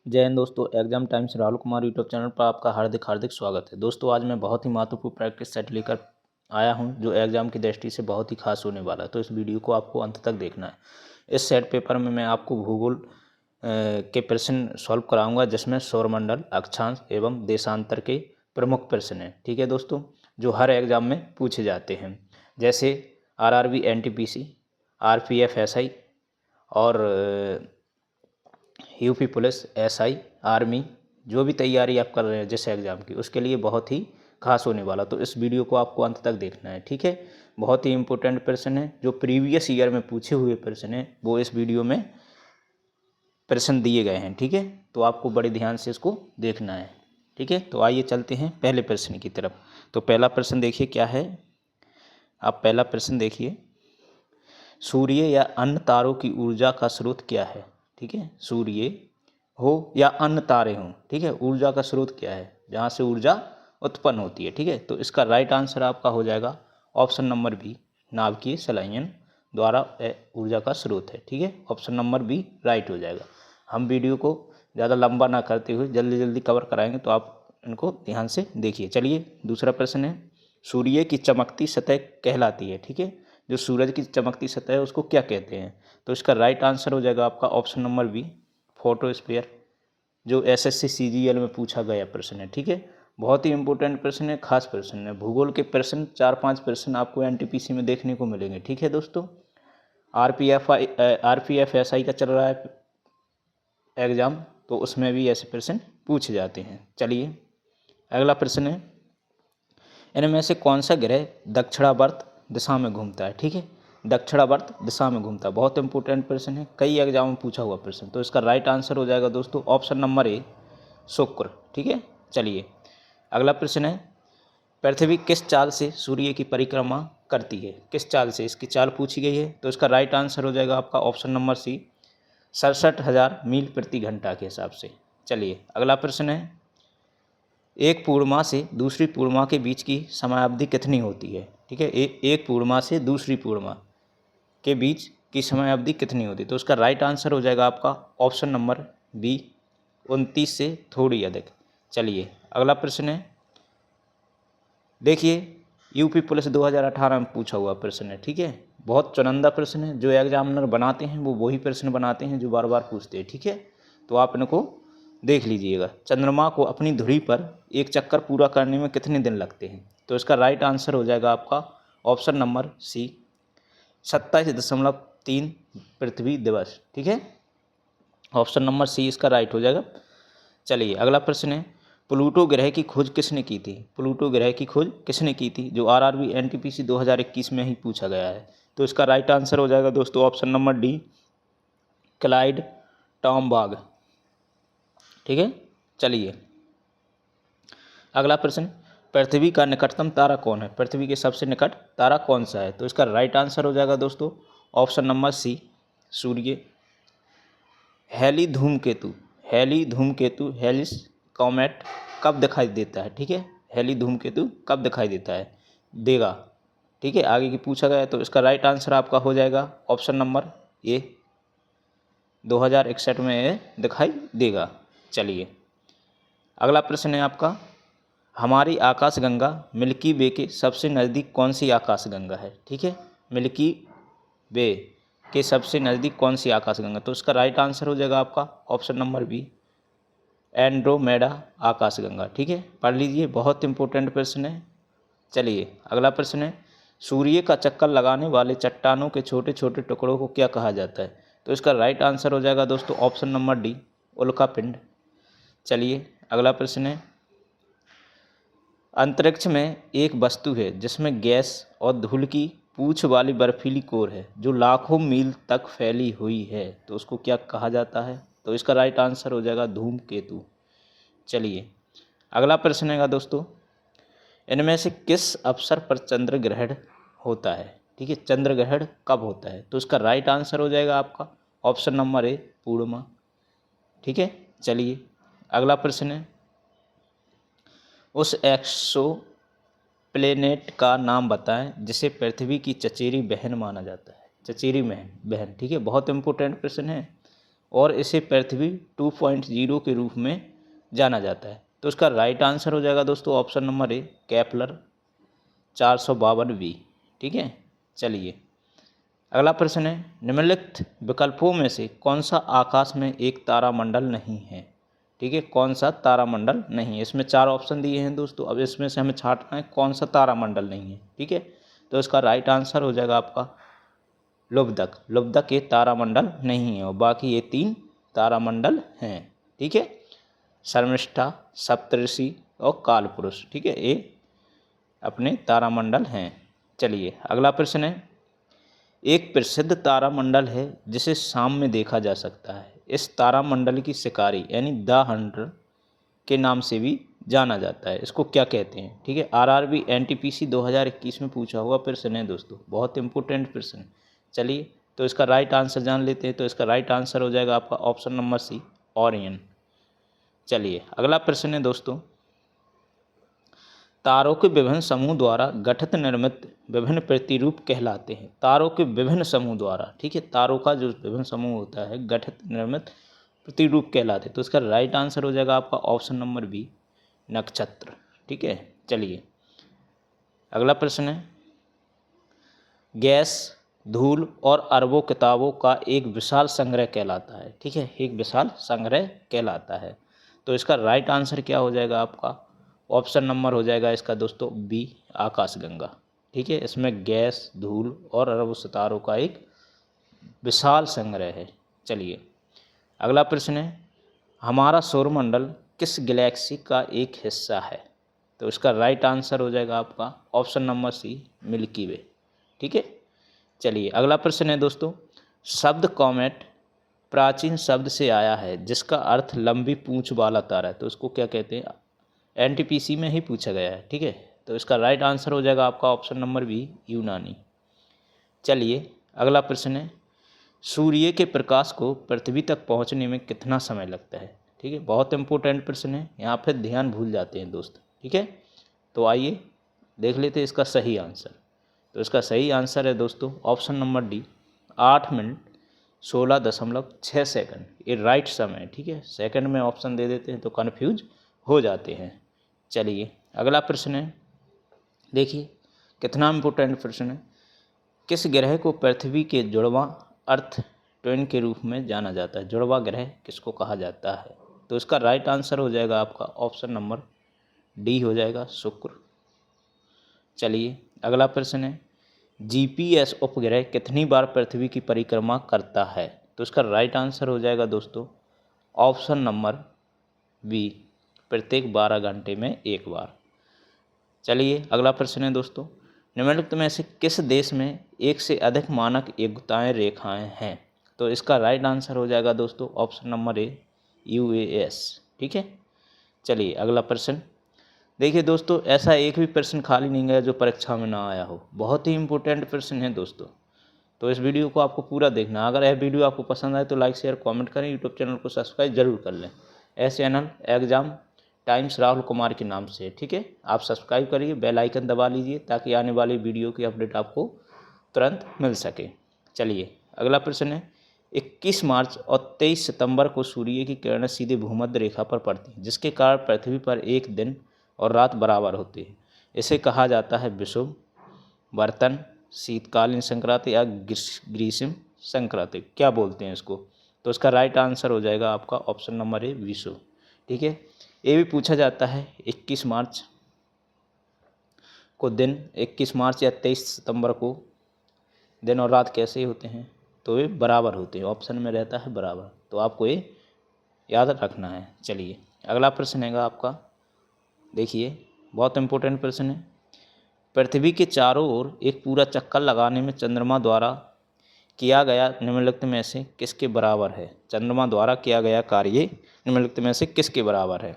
जय हिंद दोस्तों। Exam times Rahul Kumar YouTube channel पर आपका हार्दिक हार्दिक स्वागत है। दोस्तों आज मैं बहुत ही महत्वपूर्ण प्रैक्टिस सेट लेकर आया हूं जो एग्जाम की दृष्टि से बहुत ही खास होने वाला है, तो इस वीडियो को आपको अंत तक देखना है। इस सेट पेपर में मैं आपको भूगोल के प्रश्न सॉल्व कराऊंगा जिसमें सौरमंडल, अक्षांश एवं देशांतर के प्रमुख प्रश्न हैं। ठीक है दोस्तों, जो हर एग्जाम में पूछे जाते हैं, जैसे RRB NTPC, RPF SI और यूपी पुलिस, SI, आर्मी, जो भी तैयारी आप कर रहे हैं जिस एग्ज़ाम की, उसके लिए बहुत ही खास होने वाला। तो इस वीडियो को आपको अंत तक देखना है। ठीक है, बहुत ही इंपॉर्टेंट प्रश्न है, जो प्रीवियस ईयर में पूछे हुए प्रश्न हैं वो इस वीडियो में प्रश्न दिए गए हैं। ठीक है, तो आपको बड़े ध्यान से इसको देखना है। ठीक है, तो आइए चलते हैं पहले प्रश्न की तरफ। तो पहला प्रश्न देखिए क्या है। आप पहला प्रश्न देखिए, सूर्य या अन्य तारों की ऊर्जा का स्रोत क्या है। ठीक है, सूर्य हो या अन्य तारे हों, ठीक है, ऊर्जा का स्रोत क्या है, जहाँ से ऊर्जा उत्पन्न होती है। ठीक है, तो इसका राइट आंसर आपका हो जाएगा ऑप्शन नंबर बी, नाभिकीय संलयन द्वारा ऊर्जा का स्रोत है। ठीक है, ऑप्शन नंबर बी राइट हो जाएगा। हम वीडियो को ज़्यादा लंबा ना करते हुए जल्दी जल्दी कवर कराएंगे, तो आप इनको ध्यान से देखिए। चलिए दूसरा प्रश्न है, सूर्य की चमकती सतह कहलाती है। ठीक है, जो सूरज की चमकती सतह है उसको क्या कहते हैं। तो इसका राइट आंसर हो जाएगा आपका ऑप्शन नंबर बी, फोटोस्फीयर, जो SSC CGL में पूछा गया प्रश्न है। ठीक है, बहुत ही इंपॉर्टेंट प्रश्न है, खास प्रश्न है। भूगोल के प्रश्न 4-5 प्रश्न आपको NTPC में देखने को मिलेंगे। ठीक है दोस्तों, RPF SI का चल रहा है एग्जाम, तो उसमें भी ऐसे प्रश्न पूछे जाते हैं। चलिए अगला प्रश्न है, इनमें से कौन सा ग्रह दक्षिणावर्त दिशा में घूमता है। ठीक है, दक्षिणावर्त दिशा में घूमता है, बहुत इंपॉर्टेंट प्रश्न है, कई एग्जाम में पूछा हुआ प्रश्न। तो इसका राइट आंसर हो जाएगा दोस्तों ऑप्शन नंबर ए, शुक्र। ठीक है, चलिए अगला प्रश्न है, पृथ्वी किस चाल से सूर्य की परिक्रमा करती है। किस चाल से इसकी चाल पूछी गई है। तो इसका राइट आंसर हो जाएगा आपका ऑप्शन नंबर सी, 67,000 मील प्रति घंटा के हिसाब से। चलिए अगला प्रश्न है, एक पूर्णिमा से दूसरी पूर्णिमा के बीच की समयावधि कितनी होती है। ठीक है, एक पूर्णिमा से दूसरी पूर्णिमा के बीच की समयावधि कितनी होती है। तो उसका राइट आंसर हो जाएगा आपका ऑप्शन नंबर बी, 29 से थोड़ी अधिक। चलिए अगला प्रश्न है, देखिए यूपी पुलिस 2018 में पूछा हुआ प्रश्न है। ठीक है, बहुत चुनिंदा प्रश्न है, जो एग्जामिनर बनाते हैं वो वही प्रश्न बनाते हैं जो बार बार पूछते हैं। ठीक है, तो आप इनको देख लीजिएगा। चंद्रमा को अपनी धुरी पर एक चक्कर पूरा करने में कितने दिन लगते हैं। तो इसका राइट आंसर हो जाएगा आपका ऑप्शन नंबर सी, 27.3 पृथ्वी दिवस। ठीक है, ऑप्शन नंबर सी इसका राइट हो जाएगा। चलिए अगला प्रश्न है, प्लूटो ग्रह की खोज किसने की थी। प्लूटो ग्रह की खोज किसने की थी, जो RRB NTPC 2021 में ही पूछा गया है। तो इसका राइट आंसर हो जाएगा दोस्तों ऑप्शन नंबर डी, क्लाइड टॉमबाग। ठीक है, चलिए अगला प्रश्न, पृथ्वी का निकटतम तारा कौन है। पृथ्वी के सबसे निकट तारा कौन सा है। तो इसका राइट आंसर हो जाएगा दोस्तों ऑप्शन नंबर सी, सूर्य। हेली धूमकेतु, हेली धूमकेतु, हेलिस कॉमेट कब दिखाई देता है। ठीक है, हेली धूमकेतु कब दिखाई देता है, देगा। ठीक है, आगे की पूछा गया है, तो इसका राइट आंसर आपका हो जाएगा ऑप्शन नंबर ए, 2061 में ये दिखाई देगा। चलिए अगला प्रश्न है आपका, हमारी आकाशगंगा मिल्की वे के सबसे नज़दीक कौन सी आकाशगंगा है। ठीक है, मिल्की वे के सबसे नज़दीक कौन सी आकाशगंगा। तो इसका राइट आंसर हो जाएगा आपका ऑप्शन नंबर बी, एंड्रोमेडा आकाशगंगा। ठीक है, पढ़ लीजिए, बहुत इंपॉर्टेंट प्रश्न है। चलिए अगला प्रश्न है, सूर्य का चक्कर लगाने वाले चट्टानों के छोटे छोटे टुकड़ों को क्या कहा जाता है। तो इसका राइट आंसर हो जाएगा दोस्तों ऑप्शन नंबर डी, उल्कापिंड। चलिए अगला प्रश्न है, अंतरिक्ष में एक वस्तु है जिसमें गैस और धूल की पूंछ वाली बर्फीली कोर है जो लाखों मील तक फैली हुई है। तो उसको क्या कहा जाता है। तो इसका राइट आंसर हो जाएगा धूमकेतु। चलिए अगला प्रश्न है दोस्तों, इनमें से किस अवसर पर चंद्र ग्रहण होता है। ठीक है, चंद्र ग्रहण कब होता है। तो इसका राइट आंसर हो जाएगा आपका ऑप्शन नंबर ए, पूर्णिमा। ठीक है, चलिए अगला प्रश्न है, उस एक्सो प्लेनेट का नाम बताएं जिसे पृथ्वी की चचेरी बहन माना जाता है। चचेरी बहन, ठीक है, बहुत इंपॉर्टेंट प्रश्न है। और इसे पृथ्वी 2.0 के रूप में जाना जाता है। तो इसका राइट आंसर हो जाएगा दोस्तों option number A, Kepler 452b। ठीक है, चलिए अगला प्रश्न है, निम्नलिखित विकल्पों में से कौन सा आकाश में एक तारामंडल नहीं है। ठीक है, कौन सा तारामंडल नहीं है। इसमें 4 ऑप्शन दिए हैं दोस्तों, अब इसमें से हमें छांटना है कौन सा तारामंडल नहीं है। ठीक है, तो इसका राइट आंसर हो जाएगा आपका लुब्धक। लुब्धक ये तारामंडल नहीं है और बाकी ये 3 तारामंडल हैं। ठीक है, शर्मिष्ठा, सप्तऋषि और कालपुरुष। ठीक है, ये अपने तारामंडल हैं। चलिए अगला प्रश्न है, एक प्रसिद्ध तारामंडल है जिसे शाम में देखा जा सकता है। इस तारामंडल की शिकारी यानी द हंटर के नाम से भी जाना जाता है। इसको क्या कहते हैं। ठीक है, आरआरबी एनटीपीसी 2021 में पूछा हुआ प्रश्न है दोस्तों, बहुत इंपॉर्टेंट प्रश्न। चलिए तो इसका राइट आंसर जान लेते हैं। तो इसका राइट आंसर हो जाएगा आपका ऑप्शन नंबर सी, ओरियन। चलिए अगला प्रश्न है दोस्तों, तारों के विभिन्न समूह द्वारा गठित निर्मित विभिन्न प्रतिरूप कहलाते हैं। तारों के विभिन्न समूह द्वारा, ठीक है, तारों का जो विभिन्न समूह होता है गठित निर्मित प्रतिरूप कहलाते हैं। तो इसका राइट आंसर हो जाएगा आपका ऑप्शन नंबर बी, नक्षत्र। ठीक है, चलिए अगला प्रश्न है, गैस, धूल और अरबों किताबों का एक विशाल संग्रह कहलाता है। ठीक है, एक विशाल संग्रह कहलाता है। तो इसका राइट आंसर क्या हो जाएगा आपका ऑप्शन नंबर हो जाएगा इसका दोस्तों बी, आकाशगंगा। ठीक है, इसमें गैस, धूल और अरबों सितारों का एक विशाल संग्रह है। चलिए अगला प्रश्न है, हमारा सौरमंडल किस गैलेक्सी का एक हिस्सा है। तो इसका राइट आंसर हो जाएगा आपका ऑप्शन नंबर सी, मिल्की वे। ठीक है, चलिए अगला प्रश्न है दोस्तों, शब्द कॉमेट प्राचीन शब्द से आया है जिसका अर्थ लंबी पूंछ वाला तारा है। तो इसको क्या कहते हैं, एनटीपीसी में ही पूछा गया है। ठीक है, तो इसका राइट आंसर हो जाएगा आपका ऑप्शन नंबर बी, यूनानी। चलिए अगला प्रश्न है, सूर्य के प्रकाश को पृथ्वी तक पहुंचने में कितना समय लगता है। ठीक है, बहुत इंपॉर्टेंट प्रश्न है, यहाँ पे ध्यान भूल जाते हैं दोस्त। ठीक है, तो आइए देख लेते हैं इसका सही आंसर। तो इसका सही आंसर है दोस्तों option number D, 8 minute 16.6 second. ये राइट समय है। ठीक है, सेकंड में ऑप्शन दे देते हैं तो कन्फ्यूज हो जाते हैं। चलिए अगला प्रश्न है, देखिए कितना इम्पोर्टेंट प्रश्न है, किस ग्रह को पृथ्वी के जुड़वां अर्थ ट्विन के रूप में जाना जाता है। जुड़वा ग्रह किसको कहा जाता है। तो इसका राइट आंसर हो जाएगा आपका ऑप्शन नंबर डी हो जाएगा, शुक्र। चलिए अगला प्रश्न है, जीपीएस उपग्रह कितनी बार पृथ्वी की परिक्रमा करता है। तो इसका राइट आंसर हो जाएगा दोस्तों ऑप्शन नंबर बी, प्रत्येक 12 घंटे में एक बार। चलिए अगला प्रश्न है दोस्तों, निम्नलिखित में से किस देश में एक से अधिक मानक योग्यताएं रेखाएं हैं। तो इसका राइट आंसर हो जाएगा दोस्तों ऑप्शन नंबर ए, यूएस। ठीक है, चलिए अगला प्रश्न, देखिए दोस्तों ऐसा एक भी प्रश्न खाली नहीं गया जो परीक्षा में ना आया हो, बहुत ही इंपॉर्टेंट प्रश्न है दोस्तों। तो इस वीडियो को आपको पूरा देखना। अगर यह वीडियो आपको पसंद आए तो लाइक शेयर कमेंट करें, यूट्यूब चैनल को सब्सक्राइब जरूर कर लें। ऐसे channel exam times Rahul Kumar के नाम से। ठीक है, आप सब्सक्राइब करिए, बेल आइकन दबा लीजिए ताकि आने वाली वीडियो की अपडेट आपको तुरंत मिल सके। चलिए अगला प्रश्न है, 21 मार्च और 23 सितंबर को सूर्य की किरणें सीधे भूमध्य रेखा पर पड़ती हैं जिसके कारण पृथ्वी पर एक दिन और रात बराबर होती है। इसे कहा जाता है विषुव, वर्तन, शीतकालीन संक्रांति या ग्रीष्म संक्रांति, क्या बोलते हैं इसको। तो इसका राइट आंसर हो जाएगा आपका ऑप्शन नंबर ए, विषुव। ठीक है, ये भी पूछा जाता है 21 मार्च को दिन, 21 मार्च या 23 सितंबर को दिन और रात कैसे होते हैं। तो ये बराबर होते हैं, ऑप्शन में रहता है बराबर, तो आपको ये याद रखना है। चलिए अगला प्रश्न है आपका, देखिए बहुत इंपॉर्टेंट प्रश्न है, पृथ्वी के चारों ओर एक पूरा चक्कर लगाने में चंद्रमा द्वारा किया गया निम्नलिखित में से किसके बराबर है। चंद्रमा द्वारा किया गया कार्य निम्नलिखित में से किसके बराबर है।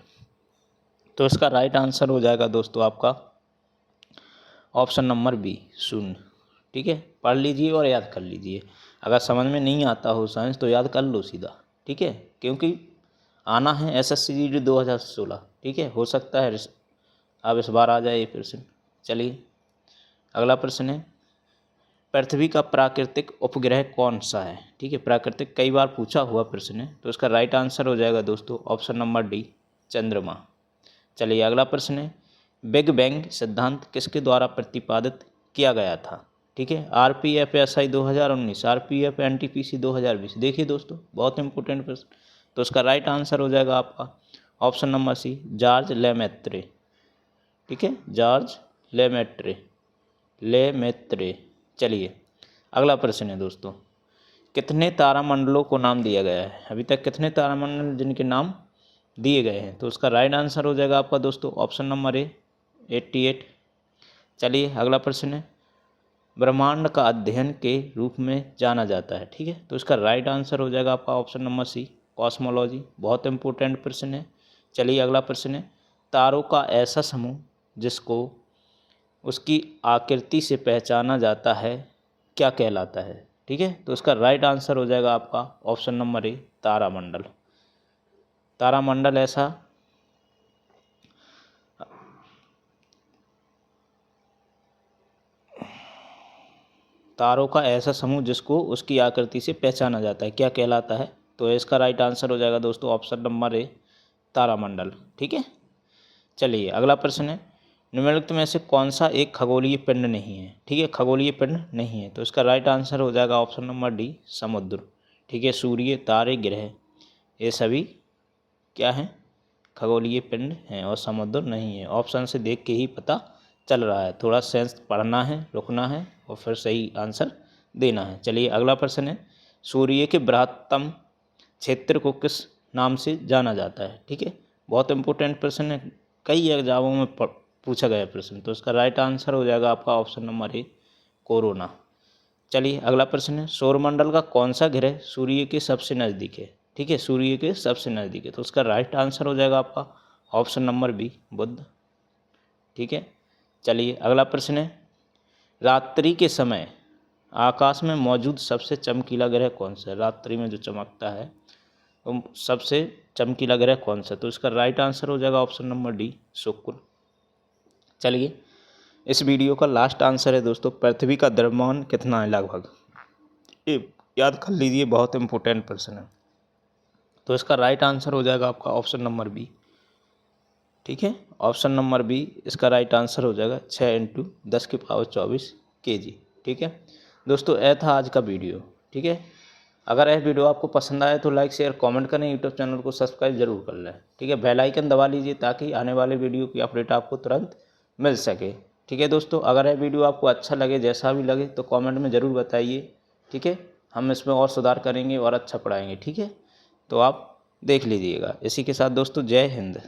तो इसका राइट आंसर हो जाएगा दोस्तों आपका ऑप्शन नंबर बी, 0। ठीक है, पढ़ लीजिए और याद कर लीजिए। अगर समझ में नहीं आता हो साइंस तो याद कर लो सीधा। ठीक है, क्योंकि आना है एसएससी जीडी 2016। ठीक है, हो सकता है अब इस बार आ जाए ये प्रश्न। चलिए अगला प्रश्न है, पृथ्वी का प्राकृतिक उपग्रह कौन सा है? ठीक है, प्राकृतिक कई बार पूछा हुआ प्रश्न है, तो इसका राइट आंसर हो जाएगा दोस्तों ऑप्शन नंबर डी, चंद्रमा। चलिए अगला प्रश्न है, बिग बैंग सिद्धांत किसके द्वारा प्रतिपादित किया गया था? ठीक है, RPFSI 2019, RPF NTPC 2020। देखिए दोस्तों, बहुत इंपॉर्टेंट प्रश्न, तो इसका राइट आंसर हो जाएगा आपका option number C, George Lemaitre. ठीक है, जॉर्ज लेमेत्रे। चलिए अगला प्रश्न है दोस्तों, कितने तारामंडलों को नाम दिया गया है? अभी तक कितने तारामंडल जिनके नाम दिए गए हैं? तो उसका राइट आंसर हो जाएगा आपका दोस्तों ऑप्शन नंबर ए, 88। चलिए अगला प्रश्न है, ब्रह्मांड का अध्ययन के रूप में जाना जाता है। ठीक है, तो इसका राइट आंसर हो जाएगा आपका ऑप्शन नंबर सी, कॉस्मोलॉजी। बहुत इंपॉर्टेंट प्रश्न है। चलिए अगला प्रश्न है, तारों का ऐसा समूह जिसको उसकी आकृति से पहचाना जाता है क्या कहलाता है? ठीक है, तो इसका राइट आंसर हो जाएगा आपका ऑप्शन नंबर ए, तारामंडल। तारामंडल ऐसा तारों का ऐसा समूह जिसको उसकी आकृति से पहचाना जाता है क्या कहलाता है? तो इसका राइट आंसर हो जाएगा दोस्तों ऑप्शन नंबर ए, तारामंडल। ठीक है, चलिए अगला प्रश्न है, निम्नलिखित में से कौन सा एक खगोलीय पिंड नहीं है? ठीक है, खगोलीय पिंड नहीं है, तो इसका राइट आंसर हो जाएगा ऑप्शन नंबर डी, समुद्र। ठीक है, सूर्य, तारे, ग्रह ये सभी क्या हैं? खगोलीय पिंड हैं, और समुद्र नहीं है। ऑप्शन से देख के ही पता चल रहा है, थोड़ा सेंस पढ़ना है, रुकना है और फिर सही आंसर देना है। चलिए अगला प्रश्न है, सूर्य के बृहत्तम क्षेत्र को किस नाम से जाना जाता है? ठीक है, बहुत इंपॉर्टेंट प्रश्न है, कई एग्जामों में पूछा गया प्रश्न, तो इसका राइट आंसर हो जाएगा आपका ऑप्शन नंबर ए, कोरोना। चलिए अगला प्रश्न है, सौरमंडल का कौन सा ग्रह सूर्य के सबसे नज़दीक है? ठीक है, सूर्य के सबसे नज़दीक है, तो उसका राइट आंसर हो जाएगा आपका ऑप्शन नंबर बी, बुध। ठीक है, चलिए अगला प्रश्न है, रात्रि के समय आकाश में मौजूद सबसे चमकीला ग्रह कौन सा है? रात्रि में जो चमकता है वो सबसे चमकीला ग्रह कौन सा? तो इसका राइट आंसर हो जाएगा ऑप्शन नंबर डी, शुक्र। चलिए इस वीडियो का लास्ट आंसर है दोस्तों, पृथ्वी का द्रव्यमान कितना है लगभग? ये याद कर लीजिए, बहुत इंपॉर्टेंट प्रश्न है, तो इसका राइट आंसर हो जाएगा आपका ऑप्शन नंबर बी। ठीक है, ऑप्शन नंबर बी इसका राइट आंसर हो जाएगा 6 × 10⁻24 kg। ठीक है दोस्तों, यह था आज का वीडियो। ठीक है, अगर यह वीडियो आपको पसंद आए तो लाइक, शेयर, कमेंट करें, यूट्यूब चैनल को सब्सक्राइब जरूर कर लें। ठीक है, बेल आइकन दबा लीजिए ताकि आने वाले वीडियो की अपडेट आपको तुरंत मिल सके। ठीक है दोस्तों, अगर यह वीडियो आपको अच्छा लगे, जैसा भी लगे, तो कमेंट में ज़रूर बताइए। ठीक है, हम इसमें और सुधार करेंगे और अच्छा पढ़ाएंगे। ठीक है, तो आप देख लीजिएगा। इसी के साथ दोस्तों, जय हिंद।